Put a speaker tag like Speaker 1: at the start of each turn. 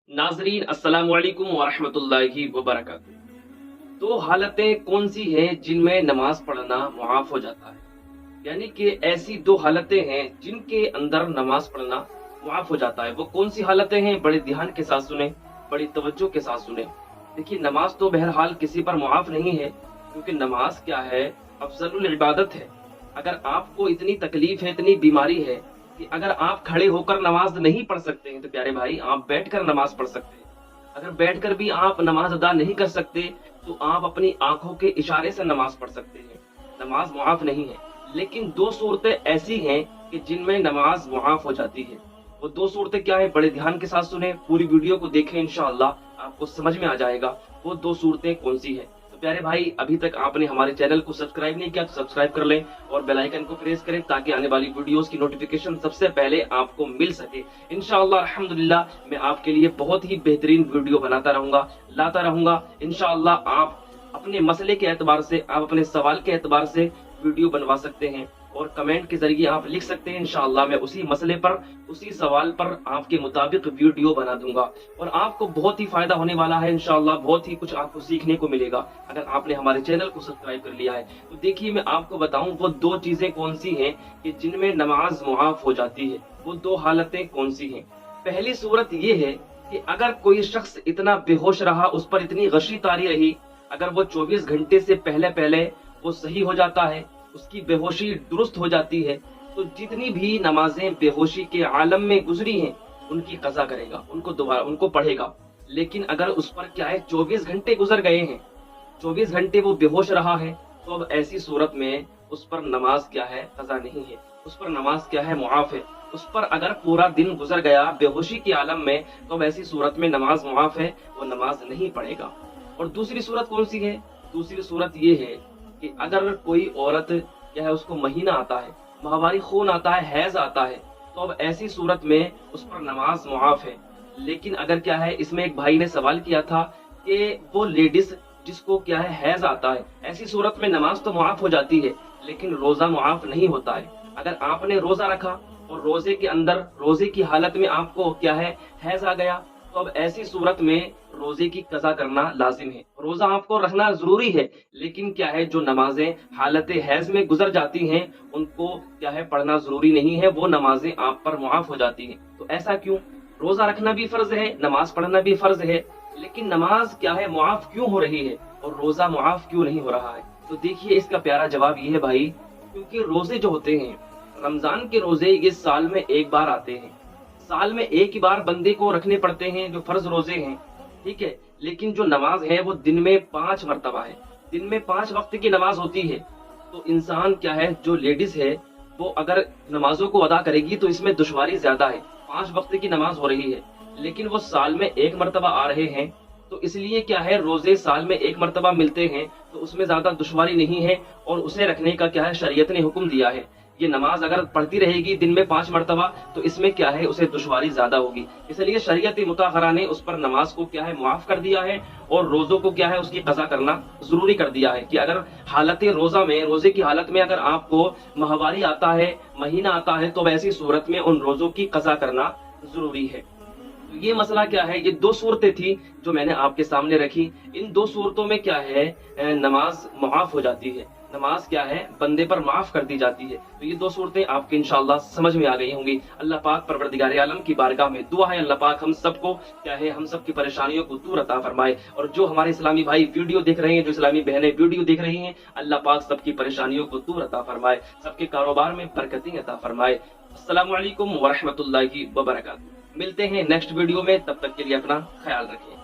Speaker 1: नाजरीन अस्सलाम वालेकुम वरहमतुल्लाहि वबरकातुहू। दो हालतें कौन सी हैं जिनमें नमाज पढ़ना मुआफ हो जाता है? यानी कि ऐसी दो हालतें हैं जिनके अंदर नमाज पढ़ना मुआफ हो जाता है। वो कौन सी हालतें हैं? बड़े ध्यान के साथ सुने, बड़ी तवज्जो के साथ सुने। देखिए, नमाज तो बहरहाल किसी पर मुआफ नहीं है, क्योंकि नमाज क्या है, अफजलुल इबादत है। अगर आपको इतनी तकलीफ है, इतनी बीमारी है कि अगर आप खड़े होकर नमाज नहीं पढ़ सकते हैं, तो प्यारे भाई आप बैठकर नमाज पढ़ सकते हैं। अगर बैठकर भी आप नमाज अदा नहीं कर सकते, तो आप अपनी आंखों के इशारे से नमाज पढ़ सकते हैं। नमाज मुआफ नहीं है। लेकिन दो सूरतें ऐसी हैं कि जिनमें नमाज मुआफ हो जाती है। वो दो सूरतें क्या है? बड़े ध्यान के साथ सुने, पूरी वीडियो को देखें, इंशाअल्लाह आपको समझ में आ जाएगा वो दो सूरतें कौन सी है। तो प्यारे भाई, अभी तक आपने हमारे चैनल को सब्सक्राइब नहीं किया तो सब्सक्राइब कर लें और बेल आइकन को प्रेस करें, ताकि आने वाली वीडियोस की नोटिफिकेशन सबसे पहले आपको मिल सके। इंशाअल्लाह अल्हम्दुलिल्लाह मैं आपके लिए बहुत ही बेहतरीन वीडियो बनाता रहूंगा, लाता रहूंगा। इंशाअल्लाह आप अपने मसले के एतबार से, आप अपने सवाल के एतबार से वीडियो बनवा सकते हैं और कमेंट के जरिए आप लिख सकते हैं। इंशाअल्लाह मैं उसी मसले पर, उसी सवाल पर आपके मुताबिक वीडियो बना दूंगा और आपको बहुत ही फायदा होने वाला है। इंशाअल्लाह बहुत ही कुछ आपको सीखने को मिलेगा अगर आपने हमारे चैनल को सब्सक्राइब कर लिया है। तो देखिए, मैं आपको बताऊं वो दो चीजें कौन सी हैं कि जिनमें नमाज मुआफ हो जाती है। वो दो हालतें कौन सी हैं? पहली सूरत ये है कि अगर कोई शख्स इतना बेहोश रहा, उस पर इतनी गशी तारी रही, अगर वो 24 घंटे से पहले पहले वो सही हो जाता है, उसकी बेहोशी दुरुस्त हो जाती है, तो जितनी भी नमाजें बेहोशी के आलम में गुजरी हैं उनकी कज़ा करेगा, उनको दोबारा उनको पढ़ेगा। लेकिन अगर उस पर क्या है, 24 घंटे गुजर गए हैं, 24 घंटे वो बेहोश रहा है, तो अब ऐसी सूरत में उस पर नमाज क्या है, कज़ा नहीं है, उस पर नमाज क्या है, मुआफ है। उस पर अगर पूरा दिन गुजर गया बेहोशी के आलम में, तो अब ऐसी सूरत में नमाज मुआफ है, वो नमाज नहीं पढ़ेगा। और दूसरी सूरत कौन सी है? दूसरी सूरत ये है कि अगर कोई औरत क्या है, उसको महीना आता है, माहवारी खून आता है, हैज आता है, तो अब ऐसी सूरत में उस पर नमाज मुआफ है। लेकिन अगर क्या है, इसमें एक भाई ने सवाल किया था कि वो लेडीज जिसको क्या है, हैज आता है, ऐसी सूरत में नमाज तो मुआफ हो जाती है लेकिन रोजा मुआफ नहीं होता है। अगर आपने रोजा रखा और रोजे के अंदर, रोजे की हालत में आपको क्या है, हैज आ गया, तो अब ऐसी सूरत में रोजे की कज़ा करना लाजिम है। रोजा आपको रखना जरूरी है, लेकिन क्या है, जो नमाजें हालत हैज में गुजर जाती हैं उनको क्या है, पढ़ना जरूरी नहीं है, वो नमाजें आप पर मुआफ हो जाती हैं। तो ऐसा क्यों? रोजा रखना भी फर्ज है, नमाज पढ़ना भी फर्ज है, लेकिन नमाज क्या है, मुआफ क्यों हो रही है और रोजा मुआफ क्यों नहीं हो रहा है? तो देखिए, इसका प्यारा जवाब ये है भाई, क्योंकि रोजे जो होते हैं, रमजान के रोजे ये साल में एक बार आते हैं, साल में एक ही बार बंदे को रखने पड़ते हैं, जो फर्ज रोजे हैं, ठीक है। लेकिन जो नमाज है वो दिन में 5 मरतबा है, दिन में 5 वक्त की नमाज होती है। तो इंसान क्या है, जो लेडीज है, वो अगर नमाजों को अदा करेगी तो इसमें दुश्वारी ज्यादा है। 5 वक्त की नमाज हो रही है, लेकिन वो साल में एक मरतबा आ रहे हैं, तो इसलिए क्या है, रोजे साल में एक मरतबा मिलते हैं, तो उसमें ज्यादा दुश्वारी नहीं है और उसे रखने का क्या है, शरीयत ने हुक्म दिया है। ये नमाज अगर पढ़ती रहेगी दिन में 5 मरतबा, तो इसमें क्या है, उसे दुश्वारी ज्यादा होगी। इसलिए शरीयत मुताहरा ने उस पर नमाज को क्या है, मुआफ कर दिया है और रोजों को क्या है, उसकी कज़ा करना जरूरी कर दिया है। कि अगर हालत रोजा में, रोजे की हालत में अगर आपको माहवारी आता है, महीना आता है, तो ऐसी सूरत में उन रोजों की कज़ा करना जरूरी है। तो ये मसला क्या है, ये दो सूरतें थी जो मैंने आपके सामने रखी। इन दो सूरतों में क्या है, नमाज मुआफ हो जाती है, नमाज क्या है, बंदे पर माफ कर दी जाती है। तो ये दो सूरतें आपके इंशाअल्लाह समझ में आ गई होंगी। अल्लाह पाक परवरदिगार आलम की बारगाह में दुआ है, अल्लाह पाक हम सबको क्या है, हम सब की परेशानियों को दूर अता फरमाए। और जो हमारे इस्लामी भाई वीडियो देख रहे हैं, जो इस्लामी बहनें वीडियो देख रही हैं, अल्लाह पाक सबकी परेशानियों को दूर अता फरमाए, सबके कारोबार में बरकतें अता फरमाए। अस्सलामु अलैकुम वरहमतुल्लाहि वबरकातुहू। मिलते हैं नेक्स्ट वीडियो में, तब तक के लिए अपना ख्याल रखें।